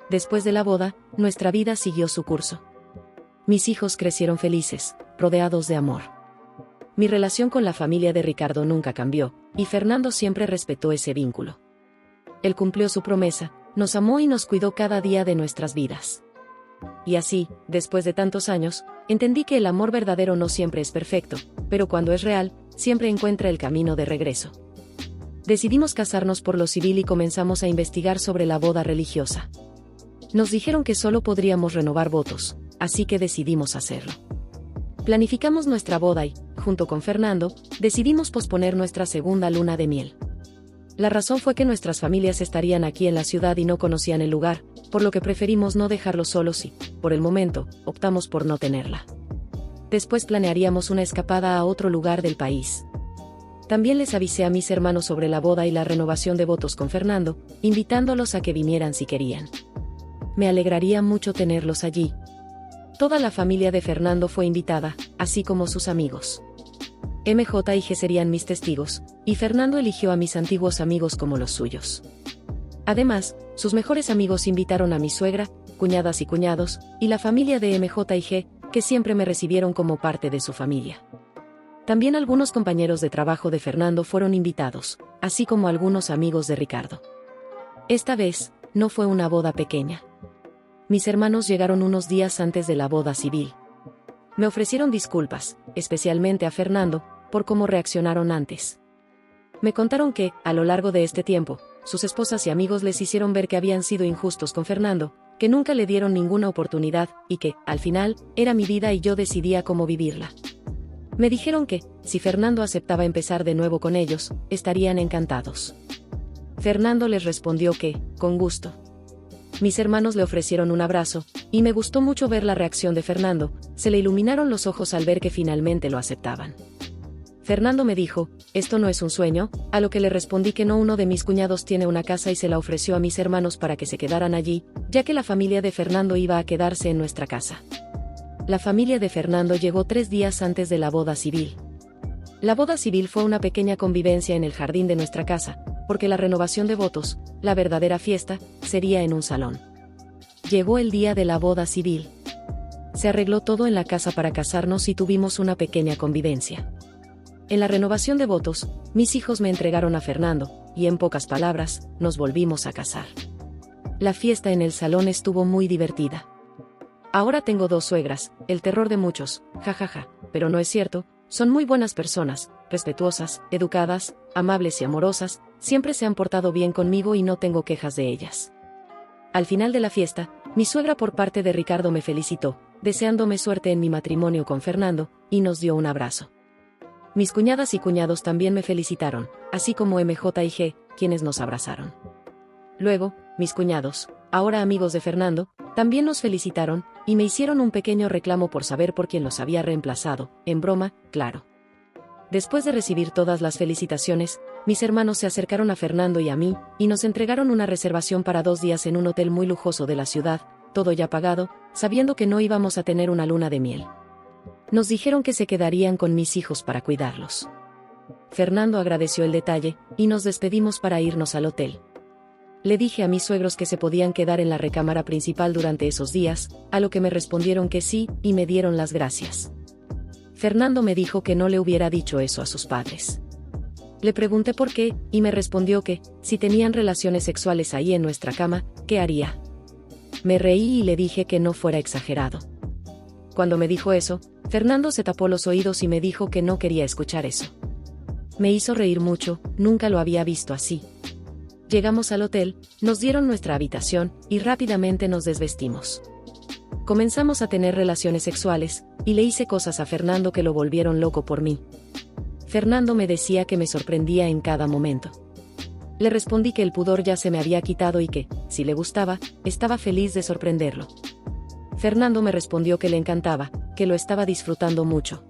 A: Después de la boda, nuestra vida siguió su curso. Mis hijos crecieron felices, rodeados de amor. Mi relación con la familia de Ricardo nunca cambió, y Fernando siempre respetó ese vínculo. Él cumplió su promesa, nos amó y nos cuidó cada día de nuestras vidas. Y así, después de tantos años, entendí que el amor verdadero no siempre es perfecto, pero cuando es real, siempre encuentra el camino de regreso. Decidimos casarnos por lo civil y comenzamos a investigar sobre la boda religiosa. Nos dijeron que solo podríamos renovar votos, así que decidimos hacerlo. Planificamos nuestra boda y, junto con Fernando, decidimos posponer nuestra segunda luna de miel. La razón fue que nuestras familias estarían aquí en la ciudad y no conocían el lugar, por lo que preferimos no dejarlos solos y, por el momento, optamos por no tenerla. Después planearíamos una escapada a otro lugar del país. También les avisé a mis hermanos sobre la boda y la renovación de votos con Fernando, invitándolos a que vinieran si querían. Me alegraría mucho tenerlos allí. Toda la familia de Fernando fue invitada, así como sus amigos. MJ y G serían mis testigos, y Fernando eligió a mis antiguos amigos como los suyos. Además, sus mejores amigos invitaron a mi suegra, cuñadas y cuñados, y la familia de MJ y G, que siempre me recibieron como parte de su familia. También algunos compañeros de trabajo de Fernando fueron invitados, así como algunos amigos de Ricardo. Esta vez, no fue una boda pequeña. Mis hermanos llegaron unos días antes de la boda civil. Me ofrecieron disculpas, especialmente a Fernando, por cómo reaccionaron antes. Me contaron que, a lo largo de este tiempo, sus esposas y amigos les hicieron ver que habían sido injustos con Fernando, que nunca le dieron ninguna oportunidad, y que, al final, era mi vida y yo decidía cómo vivirla. Me dijeron que, si Fernando aceptaba empezar de nuevo con ellos, estarían encantados. Fernando les respondió que, con gusto. Mis hermanos le ofrecieron un abrazo, y me gustó mucho ver la reacción de Fernando, se le iluminaron los ojos al ver que finalmente lo aceptaban. Fernando me dijo, esto no es un sueño, a lo que le respondí que no, uno de mis cuñados tiene una casa y se la ofreció a mis hermanos para que se quedaran allí, ya que la familia de Fernando iba a quedarse en nuestra casa. La familia de Fernando llegó 3 días antes de la boda civil. La boda civil fue una pequeña convivencia en el jardín de nuestra casa, porque la renovación de votos, la verdadera fiesta, sería en un salón. Llegó el día de la boda civil. Se arregló todo en la casa para casarnos y tuvimos una pequeña convivencia. En la renovación de votos, mis hijos me entregaron a Fernando, y en pocas palabras, nos volvimos a casar. La fiesta en el salón estuvo muy divertida. Ahora tengo 2 suegras, el terror de muchos, jajaja, pero no es cierto, son muy buenas personas, respetuosas, educadas, amables y amorosas, siempre se han portado bien conmigo y no tengo quejas de ellas. Al final de la fiesta, mi suegra por parte de Ricardo me felicitó, deseándome suerte en mi matrimonio con Fernando, y nos dio un abrazo. Mis cuñadas y cuñados también me felicitaron, así como MJ y G, quienes nos abrazaron. Luego, mis cuñados, ahora amigos de Fernando, también nos felicitaron, y me hicieron un pequeño reclamo por saber por quién los había reemplazado, en broma, claro. Después de recibir todas las felicitaciones, mis hermanos se acercaron a Fernando y a mí, y nos entregaron una reservación para 2 días en un hotel muy lujoso de la ciudad, todo ya pagado, sabiendo que no íbamos a tener una luna de miel. Nos dijeron que se quedarían con mis hijos para cuidarlos. Fernando agradeció el detalle, y nos despedimos para irnos al hotel. Le dije a mis suegros que se podían quedar en la recámara principal durante esos días, a lo que me respondieron que sí, y me dieron las gracias. Fernando me dijo que no le hubiera dicho eso a sus padres. Le pregunté por qué, y me respondió que, si tenían relaciones sexuales ahí en nuestra cama, ¿qué haría? Me reí y le dije que no fuera exagerado. Cuando me dijo eso, Fernando se tapó los oídos y me dijo que no quería escuchar eso. Me hizo reír mucho, nunca lo había visto así. Llegamos al hotel, nos dieron nuestra habitación, y rápidamente nos desvestimos. Comenzamos a tener relaciones sexuales, y le hice cosas a Fernando que lo volvieron loco por mí. Fernando me decía que me sorprendía en cada momento. Le respondí que el pudor ya se me había quitado y que, si le gustaba, estaba feliz de sorprenderlo. Fernando me respondió que le encantaba, que lo estaba disfrutando mucho.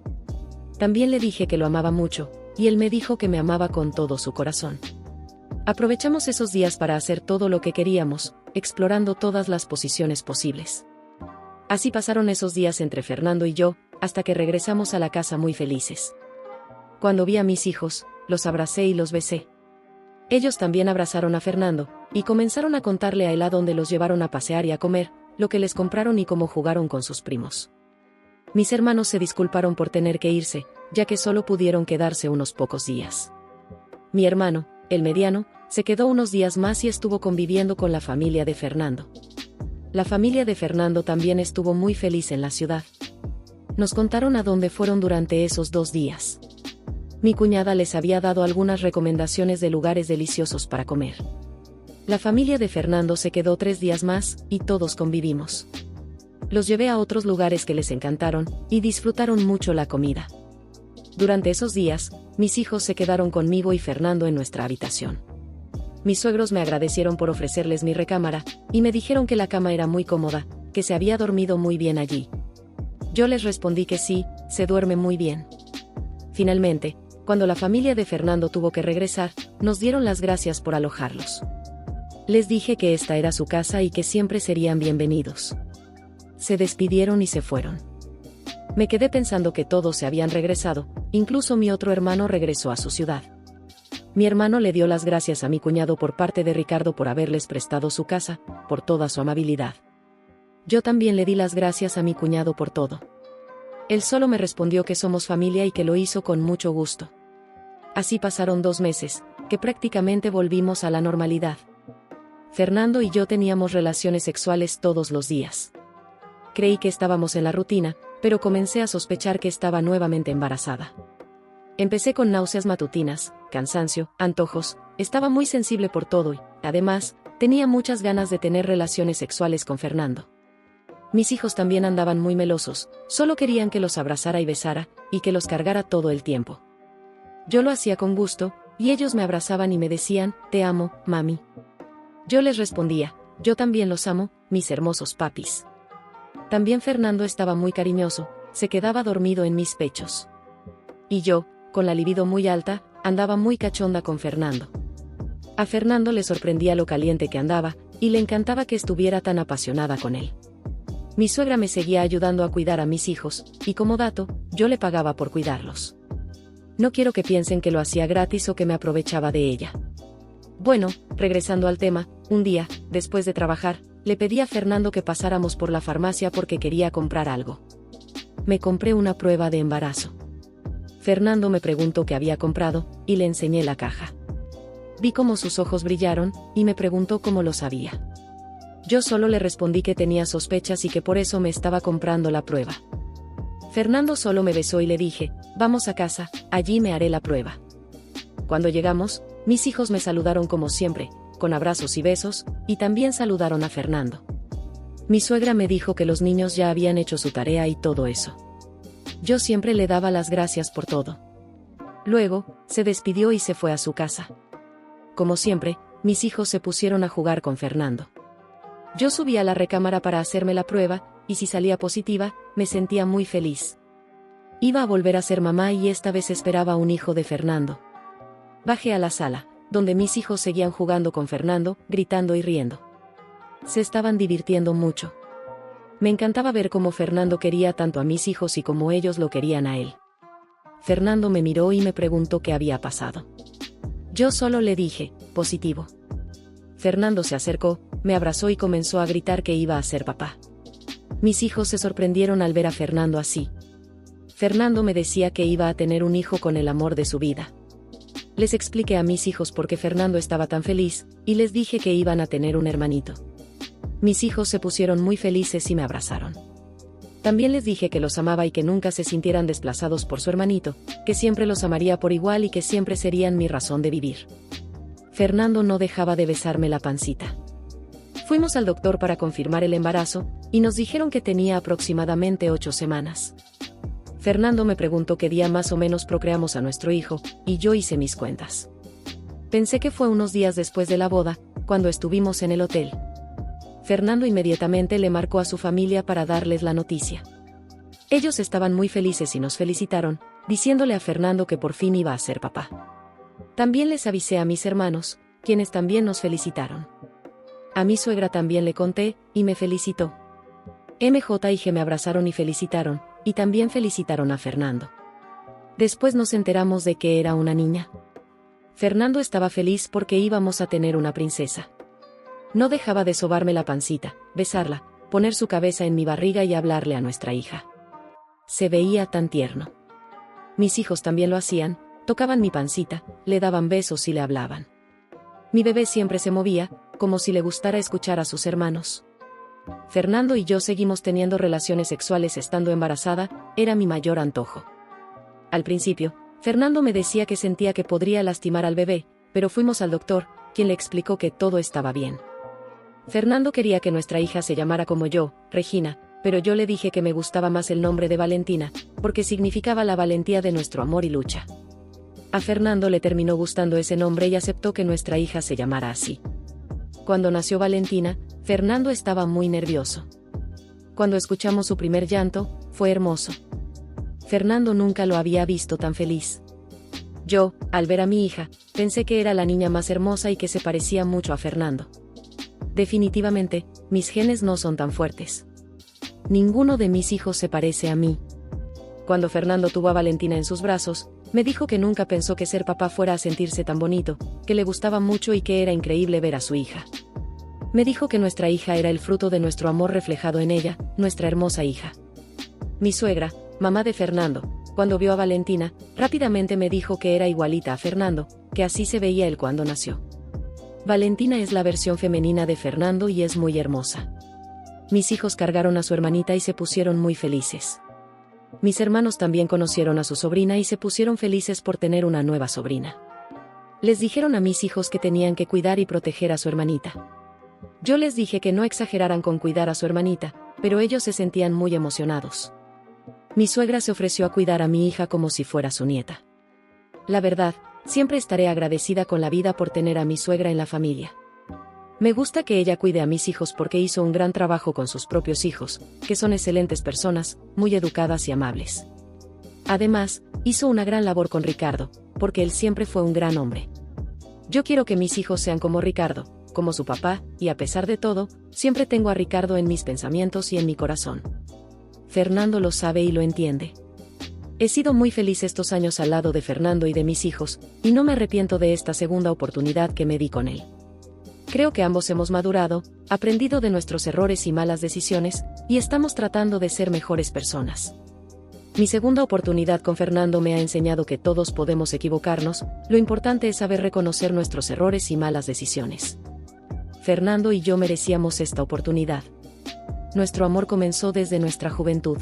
A: También le dije que lo amaba mucho, y él me dijo que me amaba con todo su corazón. Aprovechamos esos días para hacer todo lo que queríamos, explorando todas las posiciones posibles. Así pasaron esos días entre Fernando y yo, hasta que regresamos a la casa muy felices. Cuando vi a mis hijos, los abracé y los besé. Ellos también abrazaron a Fernando, y comenzaron a contarle a él a dónde los llevaron a pasear y a comer, lo que les compraron y cómo jugaron con sus primos. Mis hermanos se disculparon por tener que irse, ya que solo pudieron quedarse unos pocos días. Mi hermano, el mediano, se quedó unos días más y estuvo conviviendo con la familia de Fernando. La familia de Fernando también estuvo muy feliz en la ciudad. Nos contaron a dónde fueron durante esos 2 días. Mi cuñada les había dado algunas recomendaciones de lugares deliciosos para comer. La familia de Fernando se quedó 3 días más, y todos convivimos. Los llevé a otros lugares que les encantaron, y disfrutaron mucho la comida. Durante esos días, mis hijos se quedaron conmigo y Fernando en nuestra habitación. Mis suegros me agradecieron por ofrecerles mi recámara, y me dijeron que la cama era muy cómoda, que se había dormido muy bien allí. Yo les respondí que sí, se duerme muy bien. Finalmente, cuando la familia de Fernando tuvo que regresar, nos dieron las gracias por alojarlos. Les dije que esta era su casa y que siempre serían bienvenidos. Se despidieron y se fueron. Me quedé pensando que todos se habían regresado, incluso mi otro hermano regresó a su ciudad. Mi hermano le dio las gracias a mi cuñado por parte de Ricardo por haberles prestado su casa, por toda su amabilidad. Yo también le di las gracias a mi cuñado por todo. Él solo me respondió que somos familia y que lo hizo con mucho gusto. Así pasaron 2 meses, que prácticamente volvimos a la normalidad. Fernando y yo teníamos relaciones sexuales todos los días. Creí que estábamos en la rutina, pero comencé a sospechar que estaba nuevamente embarazada. Empecé con náuseas matutinas, cansancio, antojos, estaba muy sensible por todo y, además, tenía muchas ganas de tener relaciones sexuales con Fernando. Mis hijos también andaban muy melosos, solo querían que los abrazara y besara, y que los cargara todo el tiempo. Yo lo hacía con gusto, y ellos me abrazaban y me decían, «Te amo, mami». Yo les respondía, «Yo también los amo, mis hermosos papis». También Fernando estaba muy cariñoso, se quedaba dormido en mis pechos. Y yo, con la libido muy alta, andaba muy cachonda con Fernando. A Fernando le sorprendía lo caliente que andaba, y le encantaba que estuviera tan apasionada con él. mi suegra me seguía ayudando a cuidar a mis hijos, y como dato, yo le pagaba por cuidarlos. No quiero que piensen que lo hacía gratis o que me aprovechaba de ella. Bueno, regresando al tema, un día, después de trabajar, le pedí a Fernando que pasáramos por la farmacia porque quería comprar algo. Me compré una prueba de embarazo. Fernando me preguntó qué había comprado, y le enseñé la caja. Vi cómo sus ojos brillaron, y me preguntó cómo lo sabía. Yo solo le respondí que tenía sospechas y que por eso me estaba comprando la prueba. Fernando solo me besó y le dije, vamos a casa, allí me haré la prueba. Cuando llegamos, mis hijos me saludaron como siempre, con abrazos y besos, y también saludaron a Fernando. Mi suegra me dijo que los niños ya habían hecho su tarea y todo eso. Yo siempre le daba las gracias por todo. Luego, se despidió y se fue a su casa. Como siempre, mis hijos se pusieron a jugar con Fernando. Yo subí a la recámara para hacerme la prueba, y si salía positiva, me sentía muy feliz. Iba a volver a ser mamá y esta vez esperaba un hijo de Fernando. Bajé a la sala, donde mis hijos seguían jugando con Fernando, gritando y riendo. Se estaban divirtiendo mucho. Me encantaba ver cómo Fernando quería tanto a mis hijos y como ellos lo querían a él. Fernando me miró y me preguntó qué había pasado. Yo solo le dije, positivo. Fernando se acercó, me abrazó y comenzó a gritar que iba a ser papá. Mis hijos se sorprendieron al ver a Fernando así. Fernando me decía que iba a tener un hijo con el amor de su vida. Les expliqué a mis hijos por qué Fernando estaba tan feliz, y les dije que iban a tener un hermanito. Mis hijos se pusieron muy felices y me abrazaron. También les dije que los amaba y que nunca se sintieran desplazados por su hermanito, que siempre los amaría por igual y que siempre serían mi razón de vivir. Fernando no dejaba de besarme la pancita. Fuimos al doctor para confirmar el embarazo, y nos dijeron que tenía aproximadamente 8 semanas. Fernando me preguntó qué día más o menos procreamos a nuestro hijo, y yo hice mis cuentas. Pensé que fue unos días después de la boda, cuando estuvimos en el hotel. Fernando inmediatamente le marcó a su familia para darles la noticia. Ellos estaban muy felices y nos felicitaron, diciéndole a Fernando que por fin iba a ser papá. También les avisé a mis hermanos, quienes también nos felicitaron. A mi suegra también le conté, y me felicitó. MJ y G me abrazaron y felicitaron, y también felicitaron a Fernando. Después nos enteramos de que era una niña. Fernando estaba feliz porque íbamos a tener una princesa. No dejaba de sobarme la pancita, besarla, poner su cabeza en mi barriga y hablarle a nuestra hija. Se veía tan tierno. Mis hijos también lo hacían, tocaban mi pancita, le daban besos y le hablaban. Mi bebé siempre se movía, como si le gustara escuchar a sus hermanos. Fernando y yo seguimos teniendo relaciones sexuales estando embarazada, era mi mayor antojo. Al principio, Fernando me decía que sentía que podría lastimar al bebé, pero fuimos al doctor, quien le explicó que todo estaba bien. Fernando quería que nuestra hija se llamara como yo, Regina, pero yo le dije que me gustaba más el nombre de Valentina, porque significaba la valentía de nuestro amor y lucha. A Fernando le terminó gustando ese nombre y aceptó que nuestra hija se llamara así. Cuando nació Valentina, Fernando estaba muy nervioso. Cuando escuchamos su primer llanto, fue hermoso. Fernando nunca lo había visto tan feliz. Yo, al ver a mi hija, pensé que era la niña más hermosa y que se parecía mucho a Fernando. Definitivamente, mis genes no son tan fuertes. Ninguno de mis hijos se parece a mí. Cuando Fernando tuvo a Valentina en sus brazos, me dijo que nunca pensó que ser papá fuera a sentirse tan bonito, que le gustaba mucho y que era increíble ver a su hija. Me dijo que nuestra hija era el fruto de nuestro amor reflejado en ella, nuestra hermosa hija. Mi suegra, mamá de Fernando, cuando vio a Valentina, rápidamente me dijo que era igualita a Fernando, que así se veía él cuando nació. Valentina es la versión femenina de Fernando y es muy hermosa. Mis hijos cargaron a su hermanita y se pusieron muy felices. Mis hermanos también conocieron a su sobrina y se pusieron felices por tener una nueva sobrina. Les dijeron a mis hijos que tenían que cuidar y proteger a su hermanita. Yo les dije que no exageraran con cuidar a su hermanita, pero ellos se sentían muy emocionados. Mi suegra se ofreció a cuidar a mi hija como si fuera su nieta. La verdad, siempre estaré agradecida con la vida por tener a mi suegra en la familia. Me gusta que ella cuide a mis hijos porque hizo un gran trabajo con sus propios hijos, que son excelentes personas, muy educadas y amables. Además, hizo una gran labor con Ricardo, porque él siempre fue un gran hombre. Yo quiero que mis hijos sean como Ricardo, como su papá, y a pesar de todo, siempre tengo a Ricardo en mis pensamientos y en mi corazón. Fernando lo sabe y lo entiende. He sido muy feliz estos años al lado de Fernando y de mis hijos, y no me arrepiento de esta segunda oportunidad que me di con él. Creo que ambos hemos madurado, aprendido de nuestros errores y malas decisiones, y estamos tratando de ser mejores personas. Mi segunda oportunidad con Fernando me ha enseñado que todos podemos equivocarnos, lo importante es saber reconocer nuestros errores y malas decisiones. Fernando y yo merecíamos esta oportunidad. Nuestro amor comenzó desde nuestra juventud.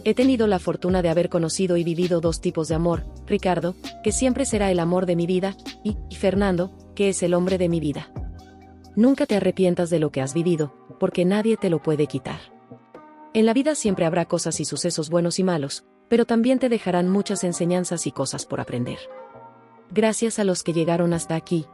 A: He tenido la fortuna de haber conocido y vivido dos tipos de amor, Ricardo, que siempre será el amor de mi vida, y Fernando, que es el hombre de mi vida. Nunca te arrepientas de lo que has vivido, porque nadie te lo puede quitar. En la vida siempre habrá cosas y sucesos buenos y malos, pero también te dejarán muchas enseñanzas y cosas por aprender. Gracias a los que llegaron hasta aquí,